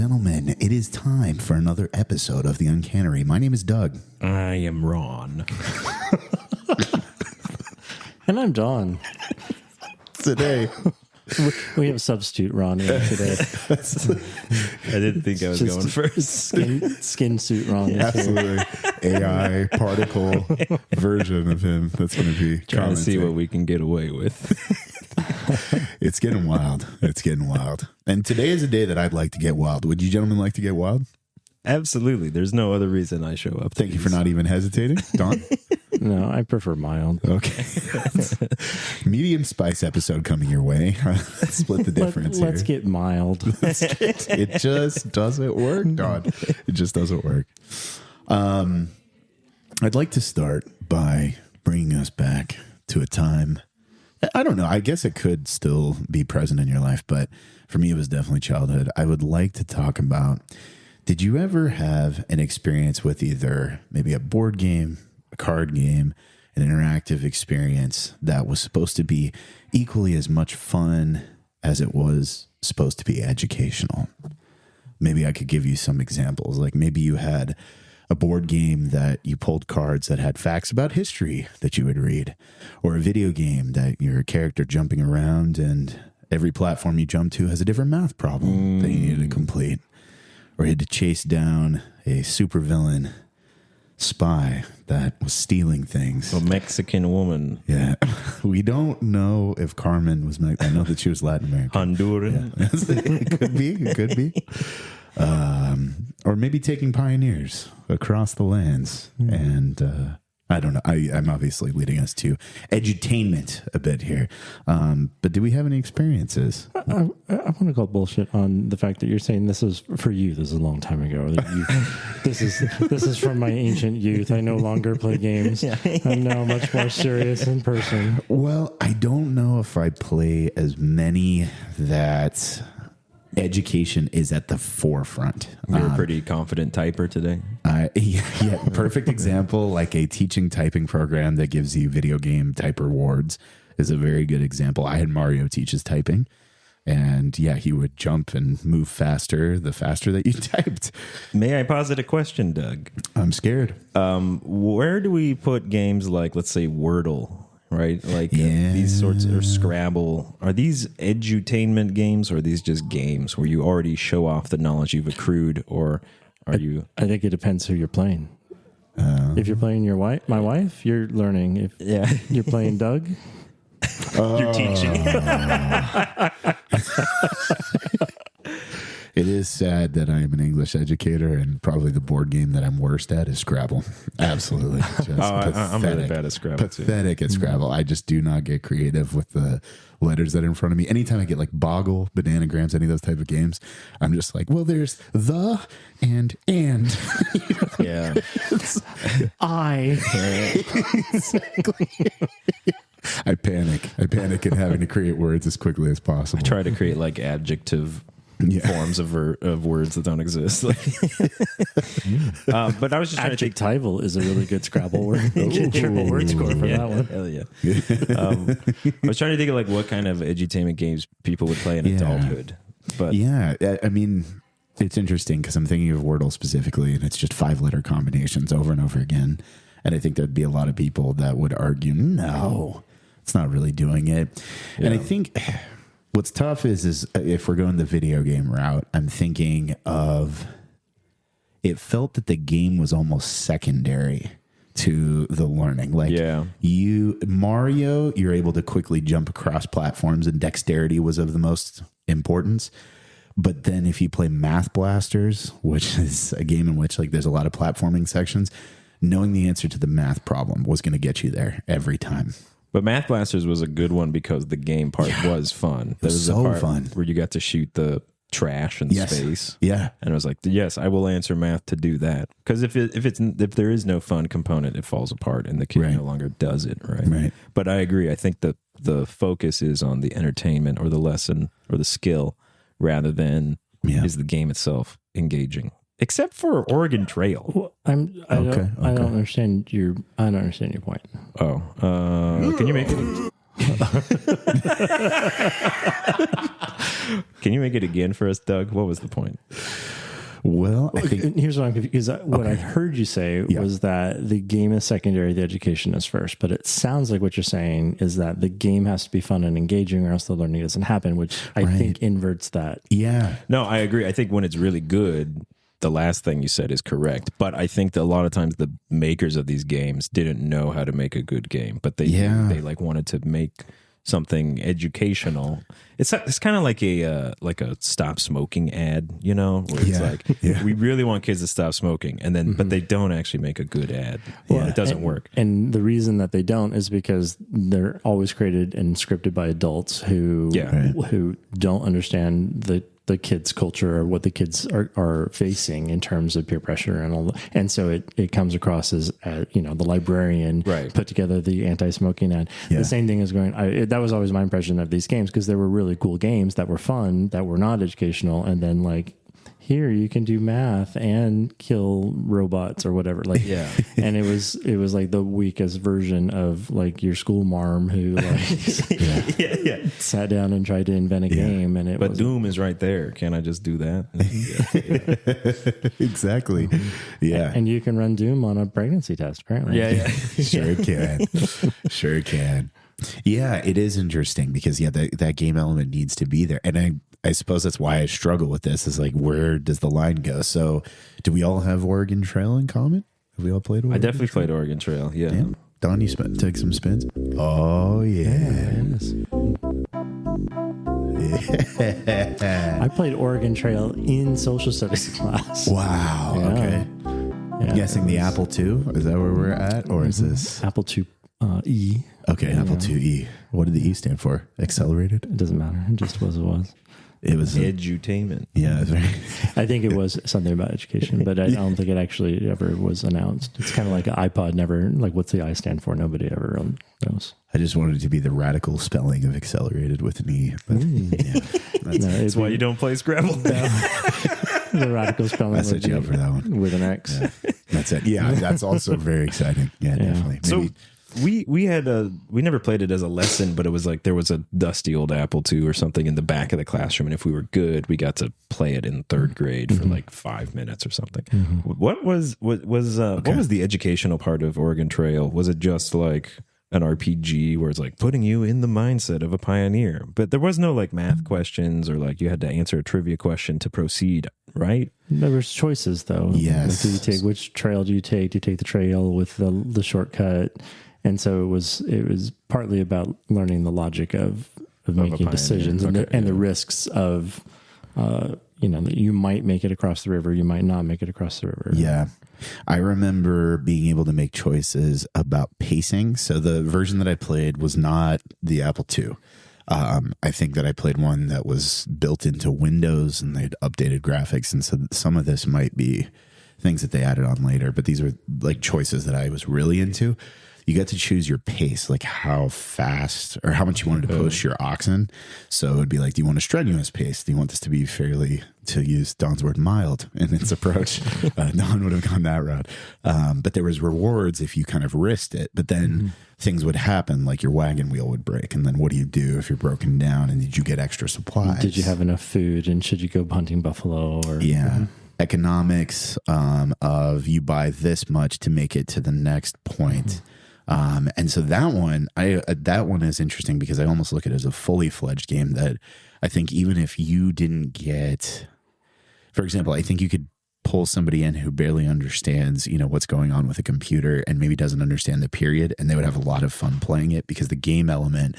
gentlemen, it is time for another episode of The Uncannery. My name is Doug. I am Ron. And I'm Don. Today, We have a substitute Ron in today. I didn't think I was going first. Skin suit Ron. absolutely AI particle version of him. That's going to be Trying to see what we can get away with. It's getting wild. It's getting wild. And today is a day that I'd like to get wild. Would you gentlemen like to get wild? Absolutely. There's no other reason I show up. Thank you for not even hesitating. Don? No, I prefer mild. Okay. Medium spice episode coming your way. Split the difference Let's get mild. It just doesn't work, Don. It just doesn't work. I'd like to start by bringing us back to a time. I don't know. I guess it could still be present in your life, but for me, it was definitely childhood. I would like to talk about, did you ever have an experience with either maybe a board game, a card game, an interactive experience that was supposed to be equally as much fun as it was supposed to be educational? Maybe I could give you some examples. Like maybe you had a board game that you pulled cards that had facts about history that you would read, or a video game that you're a character jumping around and every platform you jump to has a different math problem that you needed to complete, or you had to chase down a supervillain spy that was stealing things. A Mexican woman. Yeah. We don't know if Carmen was Mexican. I know that she was Latin American. Honduran. Yeah. It could be. Or maybe taking pioneers across the lands. And I don't know. I'm obviously leading us to edutainment a bit here. But do we have any experiences? I want to call bullshit on the fact that you're saying this is for you. This is a long time ago. This is from my ancient youth. I no longer play games. I'm now much more serious in person. Well, I don't know if I play as many that education is at the forefront. You're a pretty confident typer today. Yeah, perfect example. Like a teaching typing program that gives you video game type rewards is a very good example. I had Mario teaches typing, and yeah, he would jump and move faster the faster that you typed. May I posit a question, Doug? I'm scared. Where do we put games like, let's say, Wordle? Right? Like these sorts of Scrabble. Are these edutainment games, or are these just games where you already show off the knowledge you've accrued, or are you? I think it depends who you're playing. If you're playing my wife, you're learning. If you're playing Doug, You're teaching. It is sad that I am an English educator, and probably the board game that I'm worst at is Scrabble. Absolutely. Just I'm really bad at Scrabble. Pathetic at Scrabble. I just do not get creative with the letters that are in front of me. Anytime I get like Boggle, Bananagrams, any of those type of games, I'm just like, well, there's the and. Yeah. Exactly. I panic in having to create words as quickly as possible. I try to create like adjective forms of words that don't exist. But I was just trying to think. Adjectival is a really good Scrabble word. You get triple word score for that one. Hell yeah. I was trying to think of like what kind of edutainment games people would play in adulthood. But yeah, I mean, it's interesting because I'm thinking of Wordle specifically, and it's just 5-letter combinations over and over again. And I think there'd be a lot of people that would argue, no, it's not really doing it. Yeah. And I think what's tough is if we're going the video game route, I'm thinking of, it felt that the game was almost secondary to the learning. Like Mario, you're able to quickly jump across platforms, and dexterity was of the most importance. But then if you play Math Blasters, which is a game in which like there's a lot of platforming sections, knowing the answer to the math problem was going to get you there every time. But Math Blasters was a good one because the game part was fun. There was so a part fun where you got to shoot the trash in space. Yeah. And I was like, yes, I will answer math to do that. Because if there is no fun component, it falls apart and the kid no longer does it. Right. But I agree. I think that the focus is on the entertainment or the lesson or the skill rather than is the game itself engaging. Except for Oregon Trail. Well, I don't understand your point. Oh, can you make it? Can you make it again for us, Doug? What was the point? Well, I think here's what I'm confused. What I heard you say was that the game is secondary, the education is first. But it sounds like what you're saying is that the game has to be fun and engaging, or else the learning doesn't happen, which I think inverts that. Yeah. No, I agree. I think when it's really good, the last thing you said is correct. But I think that a lot of times the makers of these games didn't know how to make a good game, but they like wanted to make something educational. It's kind of like a stop smoking ad, you know, where it's like we really want kids to stop smoking, and then but they don't actually make a good ad. Well, it doesn't work. And the reason that they don't is because they're always created and scripted by adults who don't understand the kids' culture or what the kids are facing in terms of peer pressure and all that. And so it comes across as the librarian put together the anti-smoking ad. The same thing is that was always my impression of these games, because they were really cool games that were fun, that were not educational, and then like, here you can do math and kill robots or whatever. Like, and it was like the weakest version of like your school marm who like sat down and tried to invent a game. And but Doom is right there. Can't I just do that? Exactly. Yeah. And you can run Doom on a pregnancy test, apparently. Yeah. Sure can. Sure can. Yeah, it is interesting because that game element needs to be there. And I suppose that's why I struggle with this, is like, where does the line go? So do we all have Oregon Trail in common? Have we all played Oregon I definitely played Oregon Trail. Yeah. Damn. Don, you take some spins? Oh, yeah. I played Oregon Trail in social studies class. Wow. Yeah. Okay. I'm guessing the Apple II? Is that where we're at? Or is this? Apple II E. Okay, Apple IIe. What did the E stand for? Accelerated? It doesn't matter. It just was. It was edutainment. Yeah, I think it was something about education, but I don't think it actually ever was announced. It's kind of like an iPod never, like, what's the I stand for? Nobody ever knows. I just wanted it to be the radical spelling of accelerated with an E. But, that's why you don't play Scrabble. The radical spelling. I set you up for that one with an X. Yeah. That's it. Yeah, that's also very exciting. Yeah, definitely. Maybe. So we never played it as a lesson, but it was like there was a dusty old Apple II or something in the back of the classroom, and if we were good, we got to play it in third grade for like 5 minutes or something. What was the educational part of Oregon Trail? Was it just like an RPG where it's like putting you in the mindset of a pioneer, but there was no like math questions or like you had to answer a trivia question to proceed, right? There was choices though. Yes. Like, which trail do you take? Do you take the trail with the shortcut? And so it was partly about learning the logic of making decisions and the risks of, that you might make it across the river, you might not make it across the river. Yeah. I remember being able to make choices about pacing. So the version that I played was not the Apple II. I think that I played one that was built into Windows and they'd updated graphics. And so some of this might be things that they added on later, but these were like choices that I was really into. You got to choose your pace, like how fast or how much you wanted to push your oxen. So it would be like, do you want a strenuous pace? Do you want this to be fairly, to use Don's word, mild in its approach? Don would have gone that route. But there was rewards if you kind of risked it. But then things would happen, like your wagon wheel would break. And then what do you do if you're broken down? And did you get extra supplies? Did you have enough food? And should you go hunting buffalo? Or economics of you buy this much to make it to the next point. And so that one is interesting because I almost look at it as a fully fledged game that I think even if you didn't get, for example, I think you could pull somebody in who barely understands, what's going on with a computer and maybe doesn't understand the period, and they would have a lot of fun playing it because the game element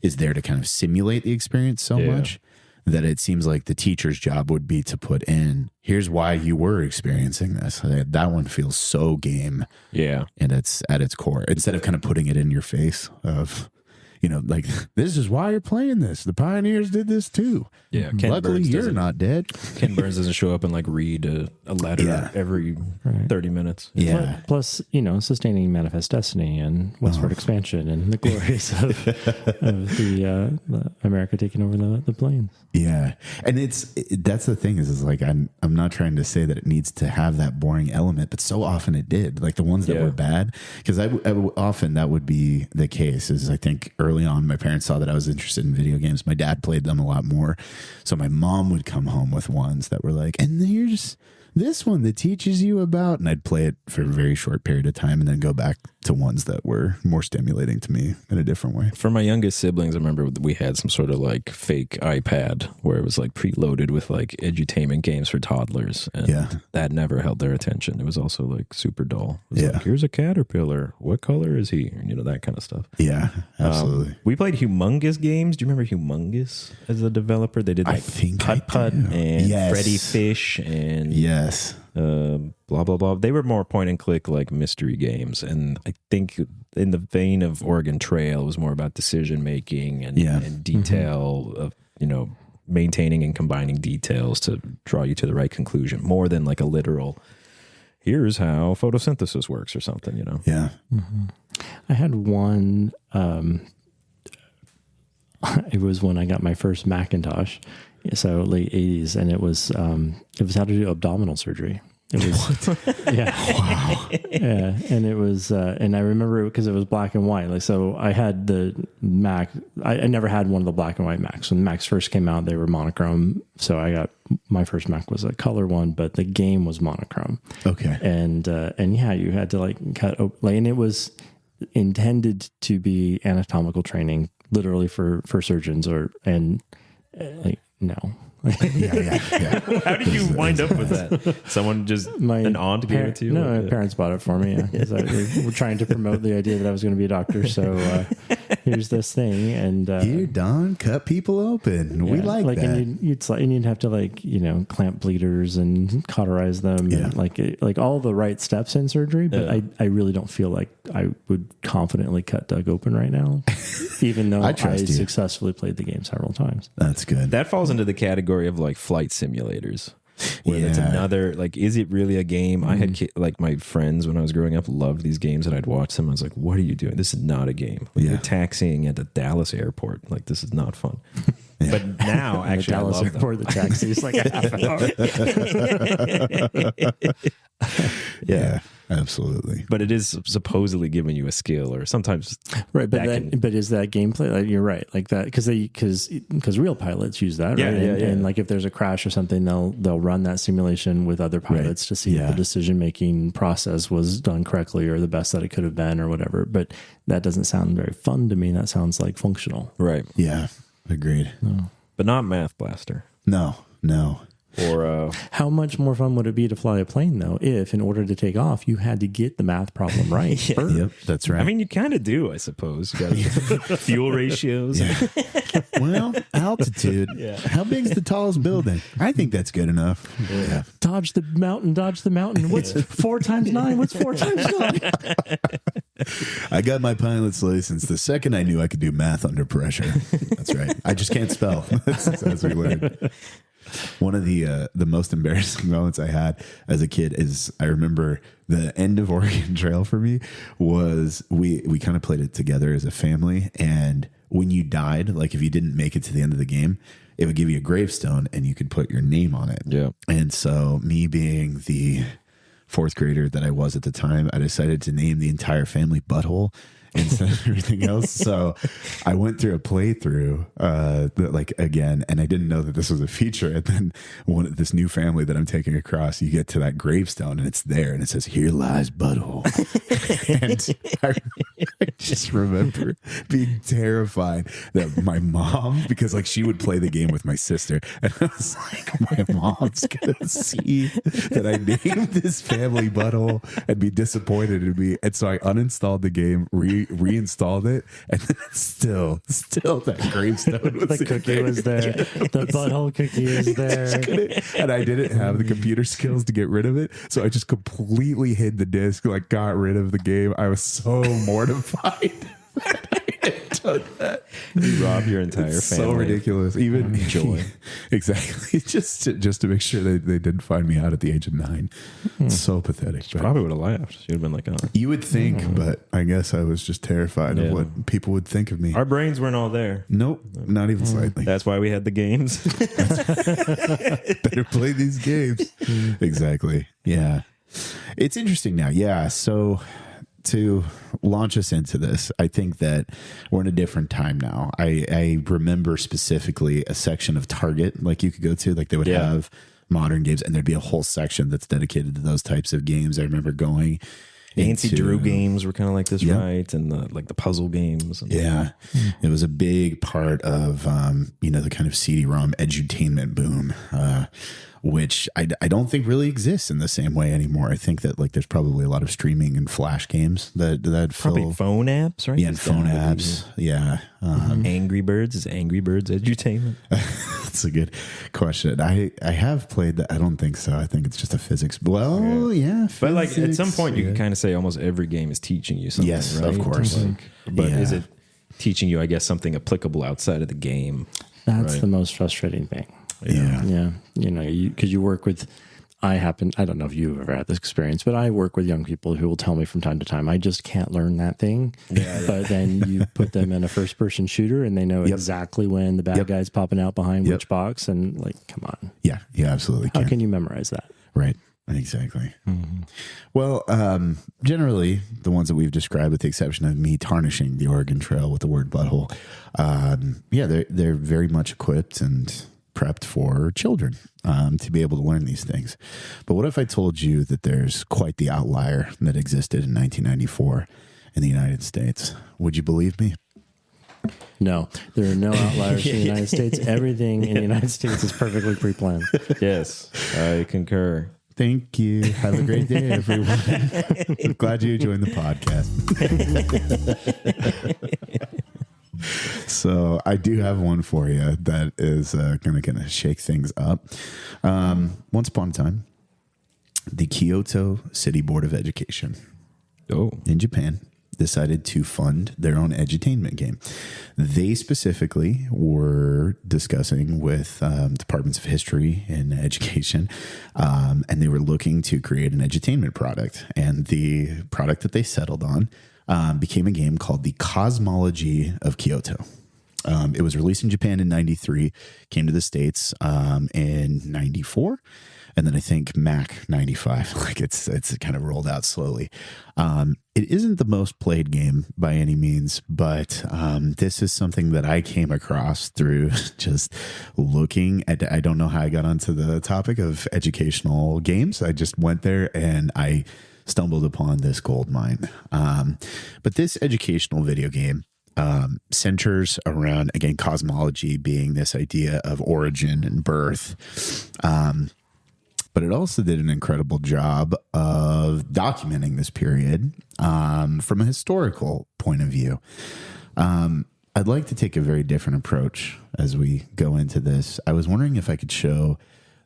is there to kind of simulate the experience so much that it seems like the teacher's job would be to put in, here's why you were experiencing this. That one feels so game. Yeah. And it's at its core. Instead of kind of putting it in your face of, like, this is why you're playing this. The pioneers did this too. Yeah. Luckily, you're not dead. Ken Burns doesn't show up and like read a letter every 30 minutes. Yeah. Plus, sustaining Manifest Destiny and westward expansion and the glories of the America taking over the plains. Yeah. And that's the thing is like, I'm not trying to say that it needs to have that boring element, but so often it did. Like the ones that were bad, because I often that would be the case is I think early early on, my parents saw that I was interested in video games. My dad played them a lot more. So my mom would come home with ones that were like, and here's this one that teaches you about, and I'd play it for a very short period of time and then go back to ones that were more stimulating to me in a different way. For my youngest siblings, I remember we had some sort of like fake iPad where it was like preloaded with like edutainment games for toddlers, and that never held their attention. It was also like super dull. It was like, here's a caterpillar. What color is he? You know, that kind of stuff. Yeah, absolutely. We played Humongous games. Do you remember Humongous as a developer? They did like Putt Putt and Freddy Fish and blah blah blah. They were more point and click like mystery games, and I think in the vein of Oregon Trail, it was more about decision making and detail of, you know, maintaining and combining details to draw you to the right conclusion, more than like a literal here's how photosynthesis works or something, you know. I had one it was when I got my first Macintosh, so late 80s, and it was how to do abdominal surgery. It was, wow. Yeah. And it was, and I remember it because it was black and white. Like, so I had the Mac, I never had one of the black and white Macs. When Macs first came out, they were monochrome. So my first Mac was a color one, but the game was monochrome. Okay. And yeah, you had to like and it was intended to be anatomical training, literally for surgeons no. How did you wind up with that? Someone just an aunt gave it to you? No, my parents bought it for me. Yeah, because they were trying to promote the idea that I was going to be a doctor. So here's this thing, and here, Don, cut people open. We like that. And you'd have to like, you know, clamp bleeders and cauterize them, and like all the right steps in surgery. But I really don't feel like I would confidently cut Doug open right now, even though I successfully played the game several times. That's good. That falls into the category of like flight simulators, where it's another, like, is it really a game? I had like my friends when I was growing up loved these games, and I'd watch them. I was like, what are you doing? This is not a game. Like, you're taxiing at the Dallas airport. Like, this is not fun. But now, actually, the Dallas airport, the taxi is like a half an hour. Yeah, absolutely. But it is supposedly giving you a skill, or sometimes right. But is that gameplay? Like, you're right, like that, because real pilots use that, right? And like if there's a crash or something, they'll run that simulation with other pilots to see if the decision making process was done correctly or the best that it could have been or whatever. But that doesn't sound very fun to me. That sounds like functional, right? Yeah, agreed. No. But not Math Blaster. No. Or how much more fun would it be to fly a plane, though, if in order to take off you had to get the math problem right first? Yep, that's right. I mean, you kind of do, I suppose. You got fuel ratios. Well, altitude. How big is the tallest building? I think that's good enough. Yeah. Dodge the mountain. What's 4 times 9? What's 4 times 9? I got my pilot's license the second I knew I could do math under pressure. That's right. I just can't spell. That's we learned. One of the most embarrassing moments I had as a kid is, I remember the end of Oregon Trail for me was we kind of played it together as a family, and when you died, like if you didn't make it to the end of the game, it would give you a gravestone and you could put your name on it. Yeah. And so, me being the 4th grader that I was at the time, I decided to name the entire family Butthole instead of everything else. So I went through a playthrough again, and I didn't know that this was a feature. And then this new family that I'm taking across, you get to that gravestone and it's there and it says, "Here lies Butthole." And I just remember being terrified that my mom, because like she would play the game with my sister, and I was like, my mom's gonna see that I named this family Butthole and be disappointed in me. And so I uninstalled the game, reinstalled it, and then it's still that gravestone was the cookie was there. The butthole cookie is there. And I didn't have the computer skills to get rid of it, so I just completely hid the disc, like got rid of the game. I was so mortified that I had done that. You rob your entire family. So ridiculous. Even joy. Exactly. Just to make sure they didn't find me out at the age of 9. So pathetic. She probably would have laughed. She would have been like, "Oh." You would think, but I guess I was just terrified of what people would think of me. Our brains weren't all there. Nope, not even slightly. That's why we had the games. Better play these games. Exactly. Yeah. It's interesting now. Yeah. So to launch us into this, I think that we're in a different time now. I remember specifically a section of Target, like you could go to, like they would have modern games, and there'd be a whole section that's dedicated to those types of games. I remember going. Nancy Drew games were kind of like this, right? And the puzzle games. And it was a big part of the kind of CD-ROM edutainment boom, which I don't think really exists in the same way anymore. I think that like there's probably a lot of streaming and Flash games that probably phone apps, right? Yeah, and phone apps. Yeah, Angry Birds is Angry Birds edutainment. That's a good question. I have played that. I don't think so. I think it's just a physics. Well, yeah, but like at some point you can kind of say almost every game is teaching you something. Yes, right? of course. But is it teaching you, I guess, something applicable outside of the game? That's the most frustrating thing. Yeah. Because you work with, I don't know if you've ever had this experience, but I work with young people who will tell me from time to time, I just can't learn that thing. But then you put them in a first person shooter and they know exactly when the bad guy's popping out behind which box, and like, come on. Yeah, absolutely. How can you memorize that? Right. Exactly. Mm-hmm. Well, generally, the ones that we've described, with the exception of me tarnishing the Oregon Trail with the word butthole, they're very much equipped and prepped for children to be able to learn these things. But what if I told you that there's quite the outlier that existed in 1994 in the United States? Would you believe me? No, there are no outliers in the United States. Everything in the United States is perfectly pre-planned. Yes, I concur. Thank you. Have a great day, everyone. I'm glad you joined the podcast. So I do have one for you that is going to shake things up. Once upon a time, the Kyoto City Board of Education in Japan decided to fund their own edutainment game. They specifically were discussing with departments of history and education, and they were looking to create an edutainment product. And the product that they settled on became a game called the Cosmology of Kyoto. It was released in Japan in 93, came to the States in 94, and then I think Mac 95. Like it's kind of rolled out slowly. It isn't the most played game by any means, but this is something that I came across through just looking at. I don't know how I got onto the topic of educational games. I just went there and I stumbled upon this gold mine. But this educational video game centers around, again, cosmology being this idea of origin and birth. But it also did an incredible job of documenting this period from a historical point of view. I'd like to take a very different approach as we go into this. I was wondering if I could show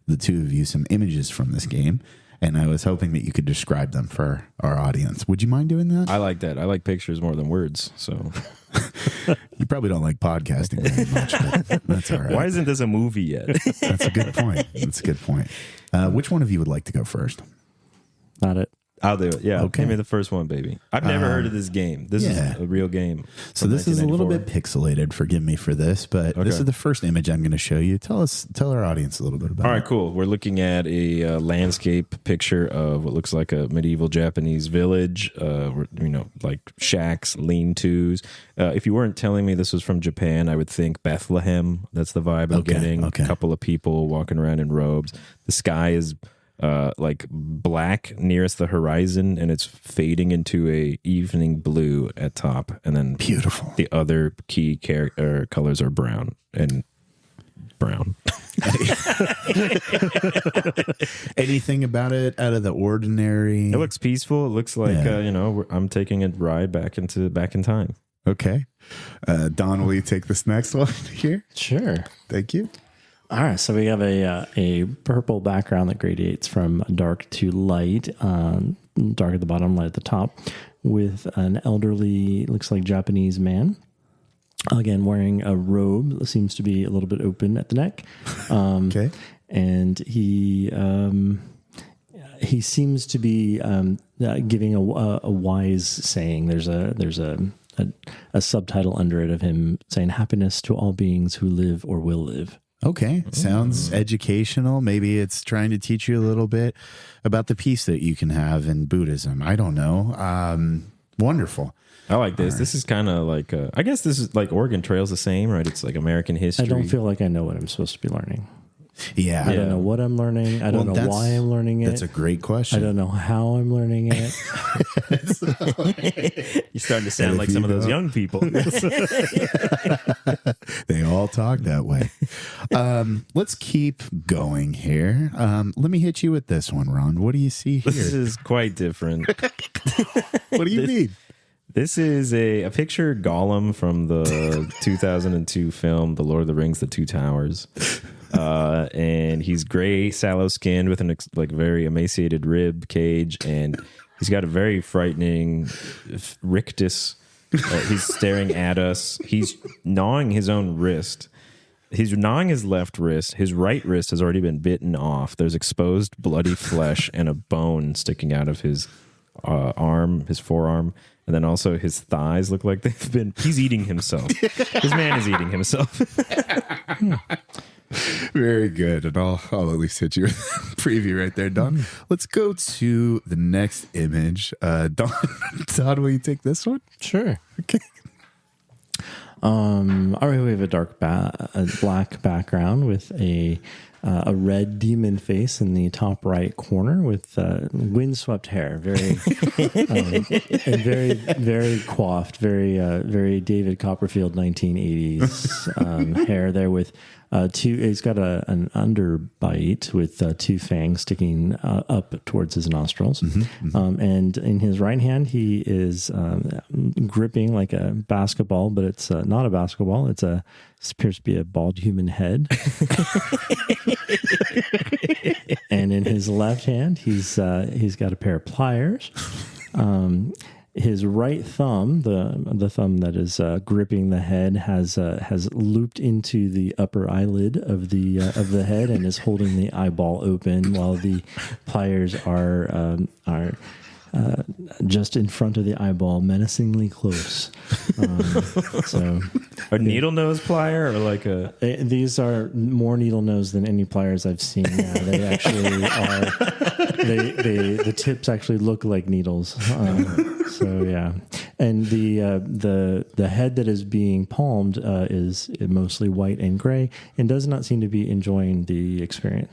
the two of you some images from this game, and I was hoping that you could describe them for our audience. Would you mind doing that? I like that. I like pictures more than words, so... You probably don't like podcasting very much, but that's all right. Why isn't this a movie yet? That's a good point. Which one of you would like to go first? Not it. I'll do it. Yeah. Okay. Give me the first one, baby. I've never heard of this game. This is a real game. So this is a little bit pixelated. Forgive me for this, but this is the first image I'm going to show you. Tell our audience a little bit about it. All right, cool. We're looking at a landscape picture of what looks like a medieval Japanese village, like shacks, lean-tos. If you weren't telling me this was from Japan, I would think Bethlehem. That's the vibe I'm getting. A couple of people walking around in robes. The sky is like black nearest the horizon, and it's fading into a evening blue at top, and then beautiful. The other key colors are brown and brown. Anything about it out of the ordinary? It looks peaceful. It looks like I'm taking a ride back in time. Okay, Don, will you take this next one here? Sure. Thank you. All right, so we have a purple background that gradiates from dark to light, dark at the bottom, light at the top, with an elderly, looks like Japanese man, again wearing a robe that seems to be a little bit open at the neck. Okay, and he seems to be giving a wise saying. There's a subtitle under it of him saying, "Happiness to all beings who live or will live." Okay. Sounds educational. Maybe it's trying to teach you a little bit about the peace that you can have in Buddhism. I don't know. Wonderful. I like this. This is kind of like, I guess this is like Oregon Trail's the same, right? It's like American history. I don't feel like I know what I'm supposed to be learning. Yeah. I don't know what I'm learning. I don't know why I'm learning it. That's a great question. I don't know how I'm learning it. You're starting to sound like some of those young people. They all talk that way. Let's keep going here. Let me hit you with this one, Ron. What do you see here? This is quite different. What do you mean? This is a picture Gollum from the 2002 film, The Lord of the Rings, The Two Towers. And he's gray, sallow skinned with an very emaciated rib cage. And he's got a very frightening rictus. He's staring at us. He's gnawing his own wrist. He's gnawing his left wrist. His right wrist has already been bitten off. There's exposed bloody flesh and a bone sticking out of his arm, his forearm. And then also his thighs look like they've been... He's eating himself. This man is eating himself. Very good. And I'll at least hit you with a preview right there, Don. Let's go to the next image. Don, will you take this one? Sure. Okay. All right, we have a black background with a red demon face in the top right corner with windswept hair, very and very coiffed, very David Copperfield 1980s hair there with two. He's got an underbite with two fangs sticking up towards his nostrils, and in his right hand he is gripping like a basketball, but it's not a basketball. It appears to be a bald human head. And in his left hand, he's got a pair of pliers. His right thumb, the thumb that is gripping the head, has looped into the upper eyelid of the head and is holding the eyeball open, while the pliers are just in front of the eyeball, menacingly close. So, a needle nose plier or like a... These are more needle nose than any pliers I've seen. Yeah, they actually are. The tips actually look like needles. So yeah, and the head that is being palmed is mostly white and gray, and does not seem to be enjoying the experience.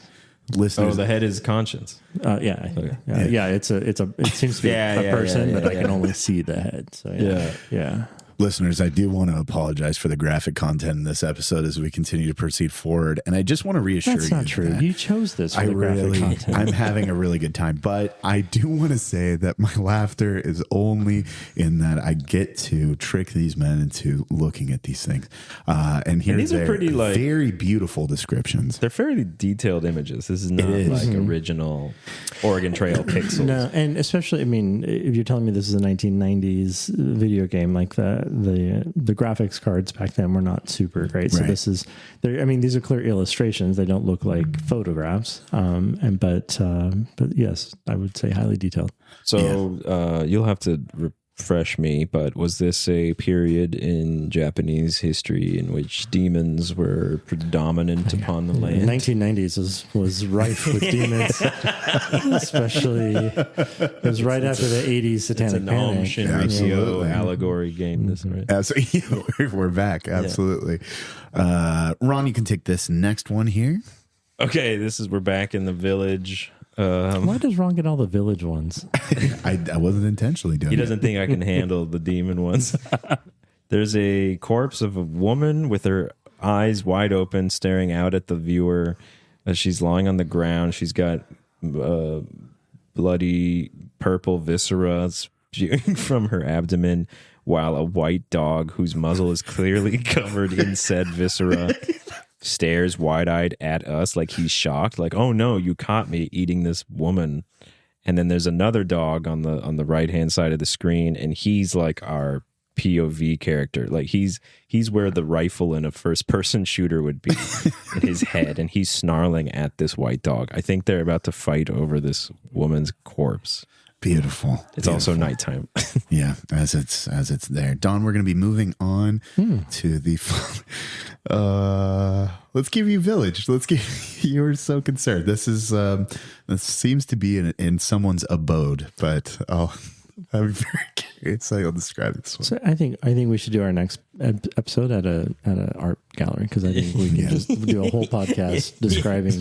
Listeners, the head is conscience. Yeah. It seems to be a person, but I can only see the head. So yeah. Listeners, I do want to apologize for the graphic content in this episode as we continue to proceed forward. And I just want to reassure you. That's not true. You chose this for the graphic content. I'm having a really good time. But I do want to say that my laughter is only in that I get to trick these men into looking at these things. And these are pretty very beautiful descriptions. They're fairly detailed images. This is not like original Oregon Trail pixels. No, and especially, I mean, if you're telling me this is a 1990s video game, like the graphics cards back then were not super great. So this is, these are clear illustrations. They don't look like photographs. But yes, I would say highly detailed. So you'll have to refresh me, but was this a period in Japanese history in which demons were predominant upon the land? 1990s was rife with demons, especially it was right after the 80s satanic panic. Shinrikyo allegory game. This right? We're back. Absolutely. Ron, you can take this next one here. Okay, we're back in the village. Why does Ron get all the village ones? I wasn't intentionally doing it. He doesn't think I can handle the demon ones. There's a corpse of a woman with her eyes wide open, staring out at the viewer as she's lying on the ground. She's got bloody purple viscera spewing from her abdomen, while a white dog whose muzzle is clearly covered in said viscera stares wide-eyed at us like he's shocked, like, oh no, you caught me eating this woman. And then there's another dog on the right-hand side of the screen, and he's like our POV character. Like he's where the rifle in a first-person shooter would be in his head, and he's snarling at this white dog. I think they're about to fight over this woman's corpse. Beautiful. It's also nighttime. Yeah, as it's there. Don, we're going to be moving on to the. Let's give you village. You were so concerned. This seems to be in someone's abode, but I'm very It's like I'll describe this one. So I think we should do our next episode at an art gallery, because I think we can just do a whole podcast describing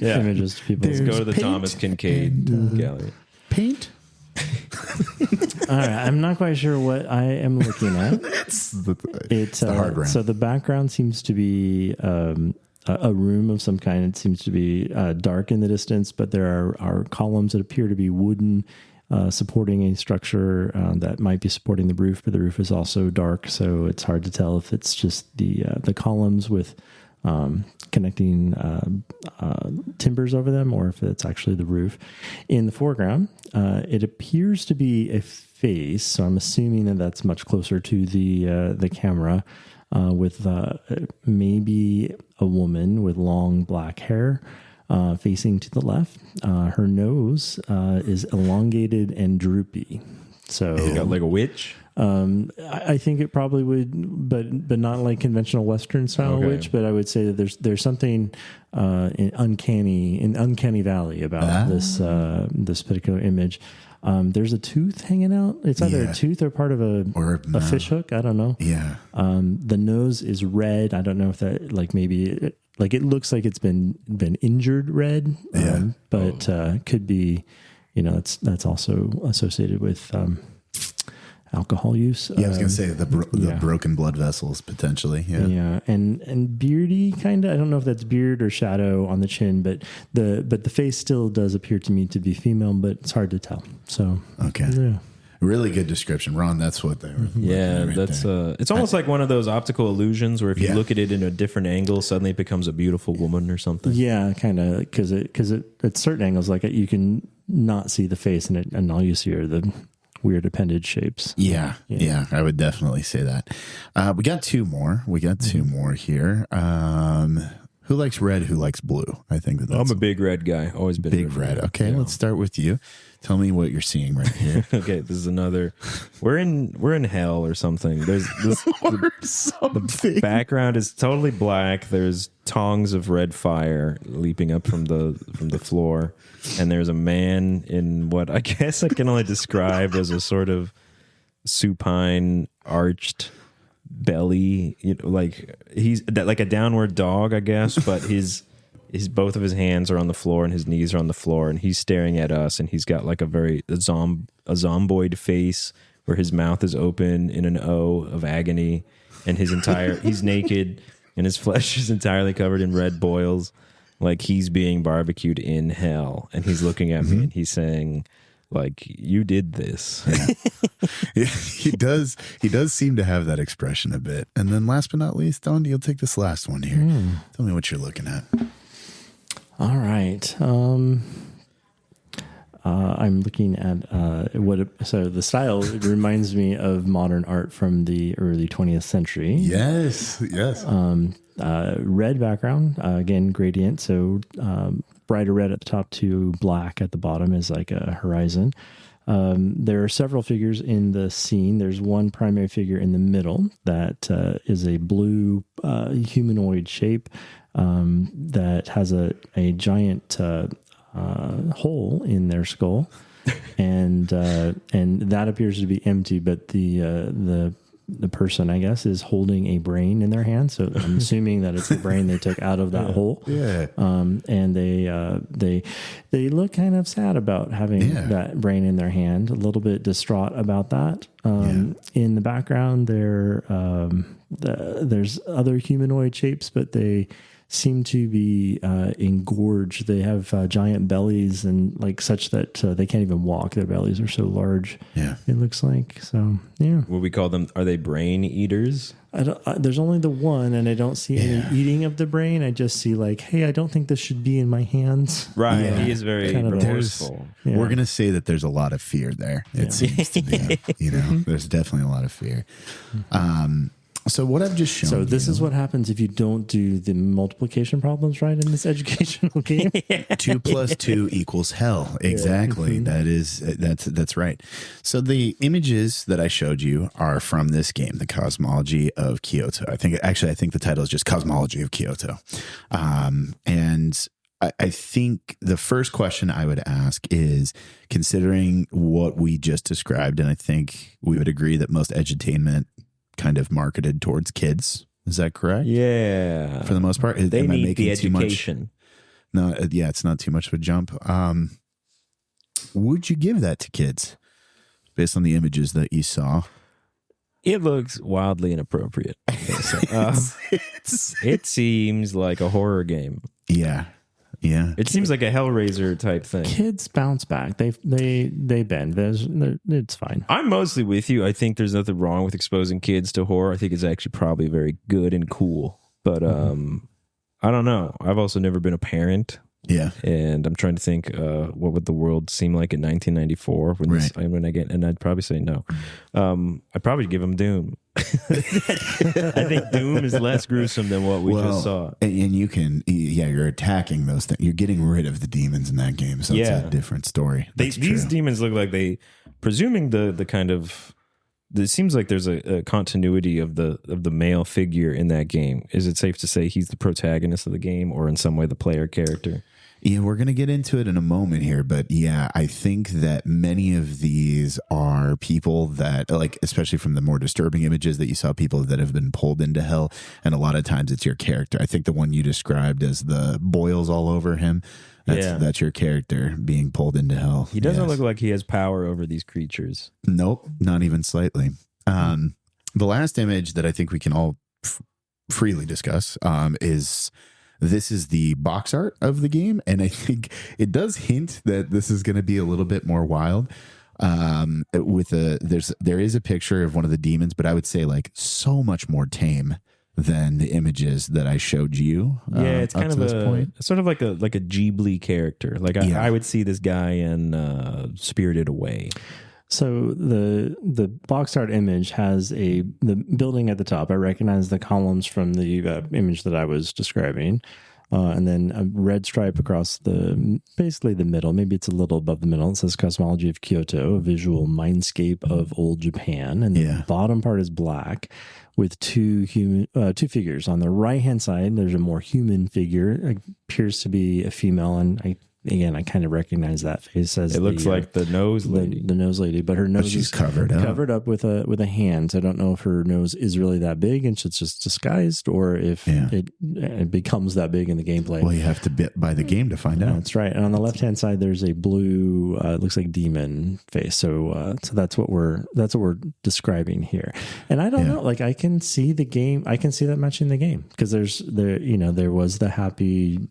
images to people. Let's go to the Thomas Kincaid gallery. Paint. All right, I'm not quite sure what I am looking at. It's the hard round. So the background seems to be a room of some kind. It seems to be dark in the distance, but there are columns that appear to be wooden, supporting a structure that might be supporting the roof, but the roof is also dark, so it's hard to tell if it's just the columns with connecting timbers over them, or if it's actually the roof. In the foreground, it appears to be a face, so I'm assuming that that's much closer to the camera, with maybe a woman with long black hair facing to the left. Her nose is elongated and droopy. So You got like a witch? I think it probably would, but not like conventional Western style witch. But I would say that there's something uncanny valley about this particular image. There's a tooth hanging out. It's either a tooth or part of a fish hook. I don't know. Yeah. The nose is red. I don't know if that it looks like it's been injured red. But could be, that's also associated with alcohol use. Yeah, I was gonna say the broken blood vessels potentially. Yeah, and beardy kind of. I don't know if that's beard or shadow on the chin, but the face still does appear to me to be female, but it's hard to tell. So really good description, Ron. That's what they were. That's it's almost like one of those optical illusions where if you look at it in a different angle, suddenly it becomes a beautiful woman or something. Yeah, kind of, because at certain angles, like you can not see the face, and all you see are the weird appendage shapes. Yeah, I would definitely say that. We got two more. Two more here. Who likes red? Who likes blue? I think that's I'm a big red guy. Always been big red. Okay, let's start with you. Tell me what you're seeing right here. Okay, this is another. We're in hell or something. There's this. The background is totally black. There's tongues of red fire leaping up from the floor, and there's a man in what I guess I can only describe as a sort of supine, arched belly, like he's like a downward dog, I guess, but his both of his hands are on the floor and his knees are on the floor, and he's staring at us, and he's got like a zomboid face where his mouth is open in an O of agony, and he's naked and his flesh is entirely covered in red boils, like he's being barbecued in hell, and he's looking at me and he's saying, like, you did this. Yeah, he does seem to have that expression a bit. And then last but not least, Don, you'll take this last one here. Tell me what you're looking at. All right. I'm looking at so the style reminds me of modern art from the early 20th century. Yes. Red background, again, gradient. So brighter red at the top to black at the bottom is like a horizon. There are several figures in the scene. There's one primary figure in the middle that is a blue humanoid shape that has a giant hole in their skull, and that appears to be empty. But the person, I guess, is holding a brain in their hand. So I'm assuming that it's the brain they took out of that hole. Yeah. And they look kind of sad about having that brain in their hand, a little bit distraught about that. In the background, there's other humanoid shapes, but they seem to be engorged. They have giant bellies and like such that they can't even walk. Their bellies are so large. Yeah, it looks like. So yeah. What we call them? Are they brain eaters? There's only the one, and I don't see any eating of the brain. I just see like, hey, I don't think this should be in my hands. Right. Yeah. He is very remorseful. We're gonna say that there's a lot of fear there. It seems to be. There's definitely a lot of fear. So what I've just shown. So this is what happens if you don't do the multiplication problems right in this educational game. 2 + 2 = hell. Exactly. That's right. So the images that I showed you are from this game, the Cosmology of Kyoto. I think the title is just Cosmology of Kyoto. And I think the first question I would ask is, considering what we just described, and I think we would agree that most edutainment kind of marketed towards kids. Is that correct? Yeah. For the most part. They Am I need making the education. No, yeah, it's not too much of a jump. Would you give that to kids based on the images that you saw? It looks wildly inappropriate. It seems like a horror game. Yeah. It seems like a Hellraiser type thing. Kids bounce back. They bend. It's fine. I'm mostly with you. I think there's nothing wrong with exposing kids to horror. I think it's actually probably very good and cool. But I don't know. I've also never been a parent. Yeah. And I'm trying to think, what would the world seem like in 1994 when I get, and I'd probably say no. I'd probably give them Doom. I think Doom is less gruesome than what we just saw. And you can, you're attacking those things. You're getting rid of the demons in that game. So it's a different story. These demons look like presuming the kind of, it seems like there's a continuity of the male figure in that game. Is it safe to say he's the protagonist of the game, or in some way the player character? Yeah, we're going to get into it in a moment here, but yeah, I think that many of these are people that, like, especially from the more disturbing images that you saw, people that have been pulled into hell, and a lot of times it's your character. I think the one you described as the boils all over him, that's your character being pulled into hell. He doesn't look like he has power over these creatures. Nope, not even slightly. The last image that I think we can all freely discuss is... This is the box art of the game, and I think it does hint that this is going to be a little bit more wild. There is a picture of one of the demons, but I would say like so much more tame than the images that I showed you. Yeah, it's kind of sort of like a Ghibli character. Like I would see this guy in Spirited Away. So the box art image has the building at the top. I recognize the columns from the image that I was describing, and then a red stripe across basically the middle. Maybe it's a little above the middle. It says Cosmology of Kyoto, a visual mindscape of old Japan, and the bottom part is black with two figures. On the right hand side, there's a more human figure. It appears to be a female, and I kind of recognize that face as it looks like the nose lady. The nose lady, but her nose is covered up with a hand. So I don't know if her nose is really that big and it's just disguised, or if it becomes that big in the gameplay. Well, you have to buy the game to find out. That's right. And on the left hand side, there's a blue, it looks like demon face. So that's what we're describing here. And I don't know. Like I can see the game. I can see that matching the game because there was the happy,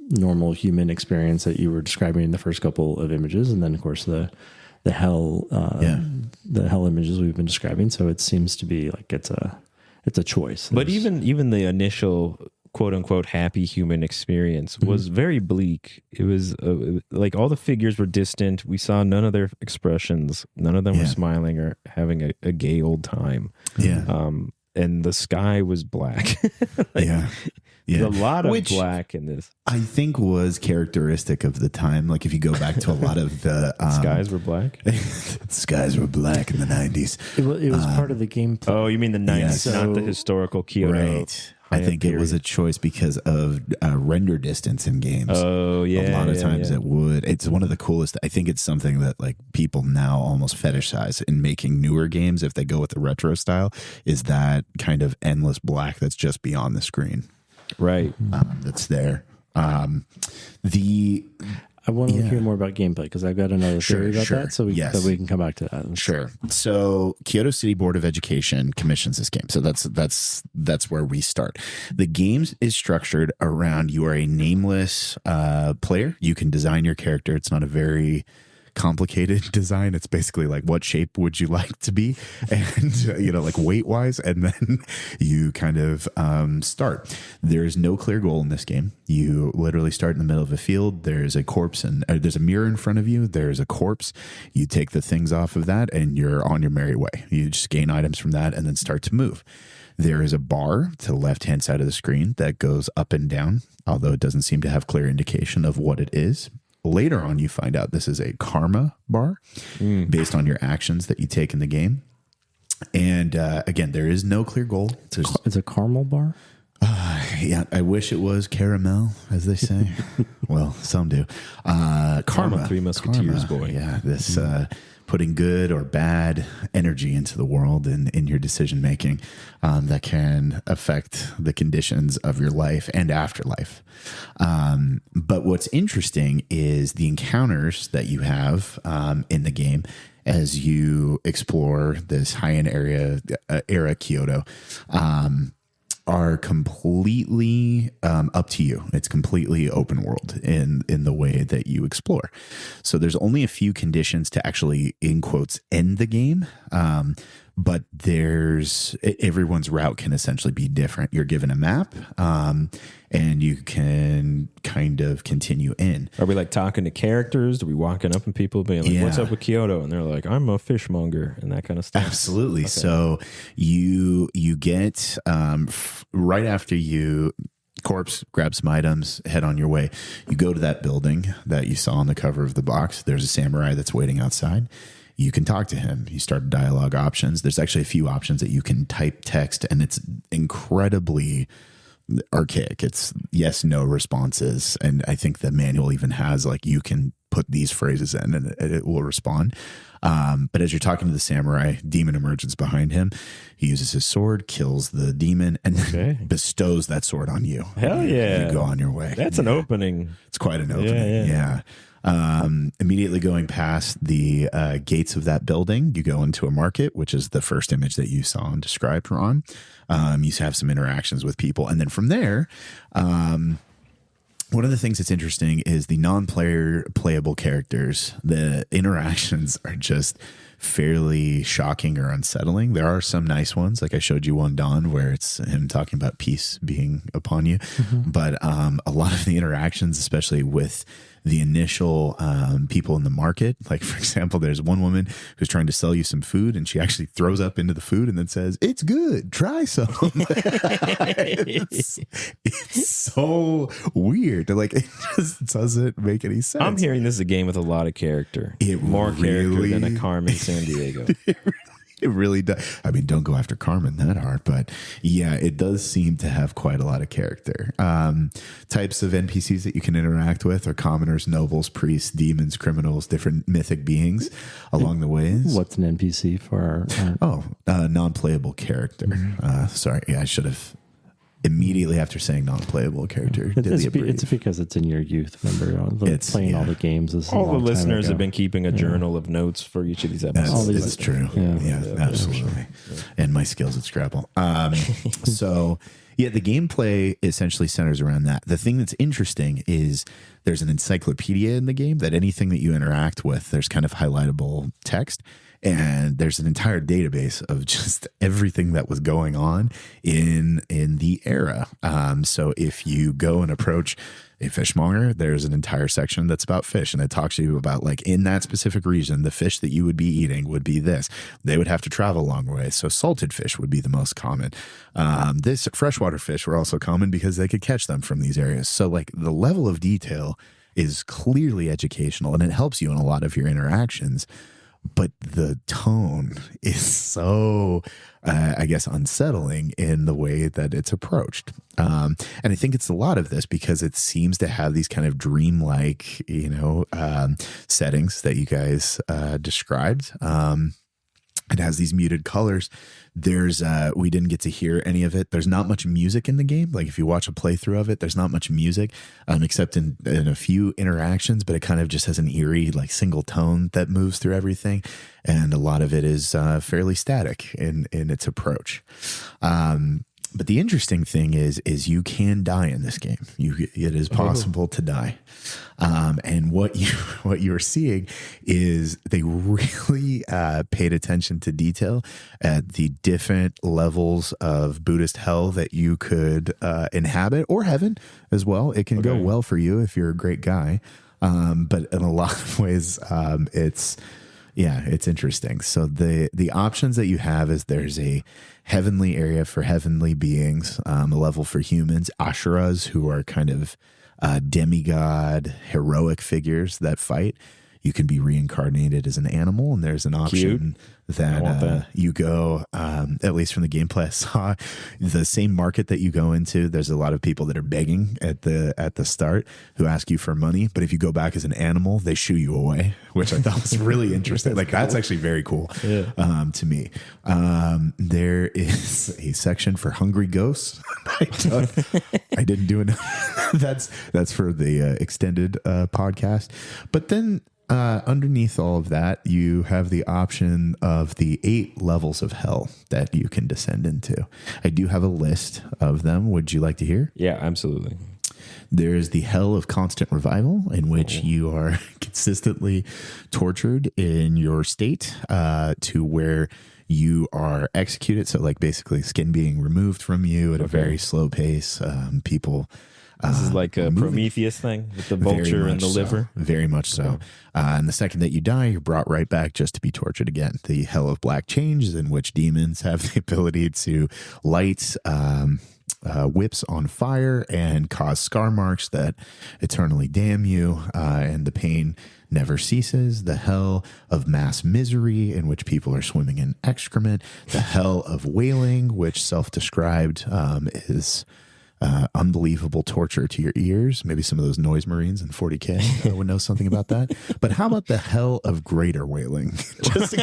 normal human experience that you were describing in the first couple of images, and then of course the hell images we've been describing. So it seems to be like it's a choice. But even the initial quote unquote happy human experience was very bleak. It was like all the figures were distant. We saw none of their expressions. None of them were smiling or having a gay old time. And the sky was black. There's a lot of black in this. I think was characteristic of the time. Like if you go back to a lot of the... skies were black? Skies were black in the 90s. It was part of the gameplay. Oh, you mean the 90s, not the historical Kyoto. Right. I think it was a choice because of render distance in games. Oh, yeah. A lot of times it would. It's one of the coolest. I think it's something that like people now almost fetishize in making newer games if they go with the retro style, is that kind of endless black that's just beyond the screen. Right. That's there. I want to hear more about gameplay because I've got another theory about that, so that we can come back to that. Sure. So Kyoto City Board of Education commissions this game. So that's where we start. The game is structured around you are a nameless player. You can design your character. It's not a very complicated design. It's basically like, what shape would you like to be, and like weight wise, and then you kind of start. There's no clear goal in this game. You literally start in the middle of a field. There's a corpse and there's a mirror in front of you. There's a corpse. You take the things off of that and you're on your merry way. You just gain items from that and then start to move. There is a bar to the left-hand side of the screen that goes up and down, although it doesn't seem to have clear indication of what it is. Later on, you find out this is a karma bar based on your actions that you take in the game. And again, there is no clear goal. It's a caramel bar? Yeah, I wish it was caramel, as they say. Well, some do. Karma. Three Musketeers boy. Yeah, this putting good or bad energy into the world and in your decision making that can affect the conditions of your life and afterlife. But what's interesting is the encounters that you have in the game as you explore this Heian-era Kyoto. Are completely up to you. It's completely open world in the way that you explore. So there's only a few conditions to actually, in quotes, end the game. But everyone's route can essentially be different. You're given a map, and you can kind of continue in. Are we like talking to characters? Are we walking up and people being like, what's up with Kyoto? And they're like, I'm a fishmonger and that kind of stuff. Absolutely. Okay. So you get right after you corpse, grab some items, head on your way. You go to that building that you saw on the cover of the box. There's a samurai that's waiting outside. You can talk to him. You start dialogue options. There's actually a few options that you can type text, and it's incredibly archaic. It's yes, no responses. And I think the manual even has like, you can put these phrases in and it will respond. But as you're talking to the samurai, demon emerges behind him. He uses his sword, kills the demon, and bestows that sword on you. Hell yeah. You go on your way. That's an opening. It's quite an opening. Yeah. Immediately going past the gates of that building, you go into a market, which is the first image that you saw and described, Ron. You have some interactions with people. And then from there, one of the things that's interesting is the playable characters. The interactions are just fairly shocking or unsettling. There are some nice ones, like I showed you one, Don, where it's him talking about peace being upon you. Mm-hmm. But a lot of the interactions, especially with the initial people in the market, like for example, there's one woman who's trying to sell you some food, and she actually throws up into the food and then says, "It's good, try some." it's so weird. Like, it just doesn't make any sense. I'm hearing this is a game with a lot of character. More character than a Carmen San Diego. It really does. I mean, don't go after Carmen that hard, but yeah, it does seem to have quite a lot of character. Types of NPCs that you can interact with are commoners, nobles, priests, demons, criminals, different mythic beings along the ways. What's an NPC for our... non-playable character. Sorry, I should have immediately after saying non-playable character. It's because it's in your youth. Remember, playing all the games. All the listeners have been keeping a journal of notes for each of these episodes. It's true. Yeah, absolutely. Yeah. And my skills at Scrabble. So, yeah, the gameplay essentially centers around that. The thing that's interesting is there's an encyclopedia in the game that anything that you interact with, there's kind of highlightable text. And there's an entire database of just everything that was going on in the era. So if you go and approach a fishmonger, there's an entire section that's about fish, and it talks to you about, like, in that specific region, the fish that you would be eating would be this. They would have to travel a long way. So salted fish would be the most common. This freshwater fish were also common because they could catch them from these areas. So, like, the level of detail is clearly educational, and it helps you in a lot of your interactions. But the tone is so, I guess, unsettling in the way that it's approached. And I think it's a lot of this because it seems to have these kind of dreamlike, settings that you guys described. It has these muted colors. There's we didn't get to hear any of it. There's not much music in the game. Like, if you watch a playthrough of it, there's not much music, except in a few interactions, but it kind of just has an eerie, like, single tone that moves through everything. And a lot of it is fairly static in its approach. But the interesting thing is you can die in this game. It is possible to die. And what you are seeing is they really paid attention to detail at the different levels of Buddhist hell that you could inhabit, or heaven as well. It can go well for you if you're a great guy. But in a lot of ways, it's interesting. So the options that you have is there's a heavenly area for heavenly beings, a level for humans, ashuras, who are kind of demigod, heroic figures that fight. you can be reincarnated as an animal, and there's an option that you go, at least from the gameplay I saw, the same market that you go into, there's a lot of people that are begging at the start who ask you for money, but if you go back as an animal, they shoo you away, which I thought was really interesting. Like, that's actually very cool to me. There is a section for hungry ghosts. I didn't do enough. That's for the extended podcast. But then underneath all of that, you have the option of the 8 levels of hell that you can descend into. I do have a list of them. Would you like to hear? Yeah, absolutely. There is the hell of constant revival, in which you are consistently tortured in your state to where you are executed. So, like, basically skin being removed from you at a very slow pace. People... This is like a Prometheus thing with the vulture and the liver. Very much so. Okay. And the second that you die, you're brought right back just to be tortured again. The hell of black change, in which demons have the ability to light whips on fire and cause scar marks that eternally damn you, and the pain never ceases. The hell of mass misery, in which people are swimming in excrement. The hell of wailing, which self-described is... unbelievable torture to your ears. Maybe some of those noise marines in 40K would know something about that. But how about the hell of greater wailing? just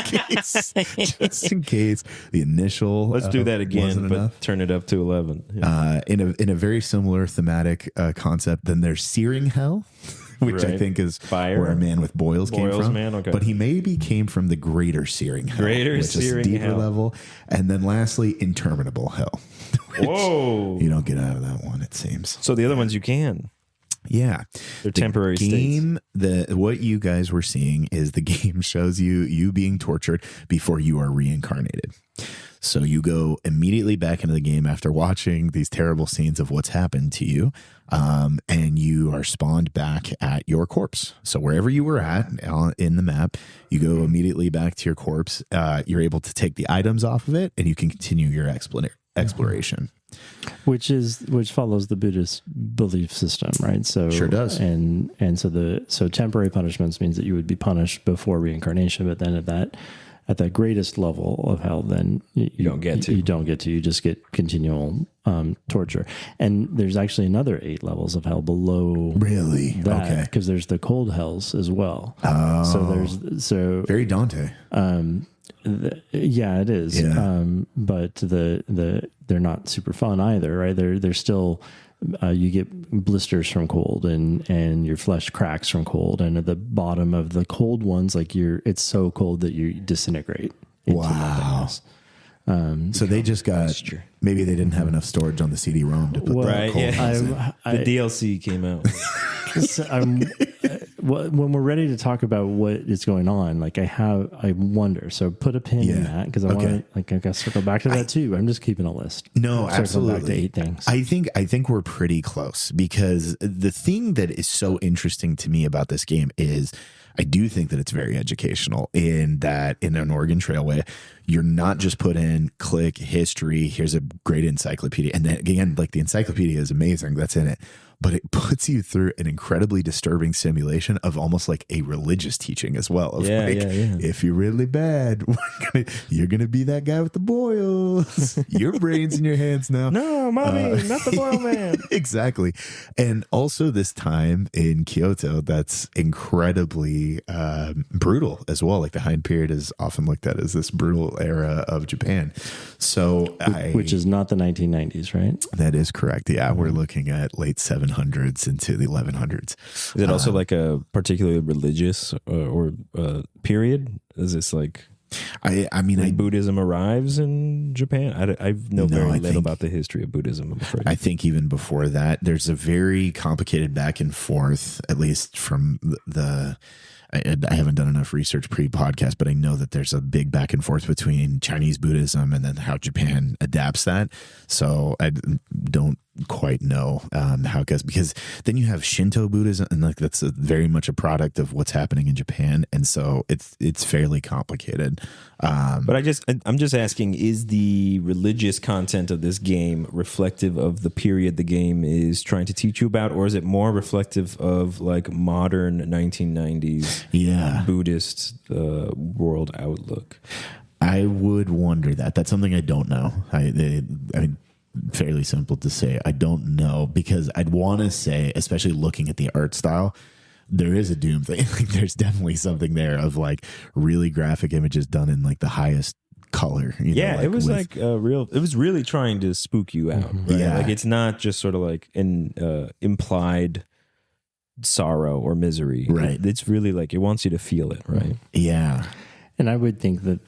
in case the initial. Let's do that again, but enough. Turn it up to 11. Yeah. In a very similar thematic concept, then there's searing hell. Which I think is fire, where a man with boils came from. Man, okay. But he maybe came from the greater searing hell. Which is deeper hell. Level. And then lastly, interminable hell. Whoa. You don't get out of that one, it seems. So the other ones you can. Yeah. They're temporary game, states. What you guys were seeing is the game shows you being tortured before you are reincarnated. So you go immediately back into the game after watching these terrible scenes of what's happened to you, and you are spawned back at your corpse. So wherever you were at in the map, you go immediately back to your corpse. You're able to take the items off of it, and you can continue your exploration. Which follows the Buddhist belief system, right? So sure does. And so temporary punishments means that you would be punished before reincarnation, but then at that greatest level of hell, then you don't get to. You just get continual torture. And there's actually another 8 levels of hell below. Really? That, okay. Because there's the cold hells as well. Oh. So very Dante. Yeah, it is. Yeah. But they're not super fun either, right? They're still. You get blisters from cold, and your flesh cracks from cold, and at the bottom of the cold ones, like it's so cold that you disintegrate into nothingness. So they just got, maybe they didn't have enough storage on the CD-ROM to put that cold the DLC came out. So when we're ready to talk about what is going on, like I wonder. So put a pin in that, because I want to, I got to circle back to that too. I'm just keeping a list. No, absolutely. Back to 8 things. I think we're pretty close, because the thing that is so interesting to me about this game is I do think that it's very educational, in that in an Oregon Trail way, you're not just put in, click history, here's a great encyclopedia. And then again, like, the encyclopedia is amazing, that's in it. But it puts you through an incredibly disturbing simulation of almost like a religious teaching as well. Of if you're really bad, you're going to be that guy with the boils. Your brain's in your hands now. No, mommy, not the boil man. Exactly. And also this time in Kyoto, that's incredibly brutal as well. Like, the Heian period is often looked at as this brutal era of Japan. So which is not the 1990s, right? That is correct. Yeah, we're looking at late 700s into the 1100s. Is it also like a particularly religious or period? Is this like... I mean, Buddhism arrives in Japan. I know very little about the history of Buddhism, I'm afraid. I think even before that, there's a very complicated back and forth, at least from I haven't done enough research pre-podcast, but I know that there's a big back and forth between Chinese Buddhism and then how Japan adapts that. So I don't quite know how it goes, because then you have Shinto Buddhism, and like that's very much a product of what's happening in Japan, and so it's fairly complicated. But I'm just asking: is the religious content of this game reflective of the period the game is trying to teach you about, or is it more reflective of like modern 1990s Buddhist world outlook? I would wonder that. That's something I don't know. I fairly simple to say. I don't know, because I'd want to say, especially looking at the art style, there is a Doom thing. Like, there's definitely something there of like really graphic images done in like the highest color. It was like real. It was really trying to spook you out. Right? Yeah, like it's not just sort of like an implied sorrow or misery. Right. It's really like it wants you to feel it. Right. Yeah. And I would think that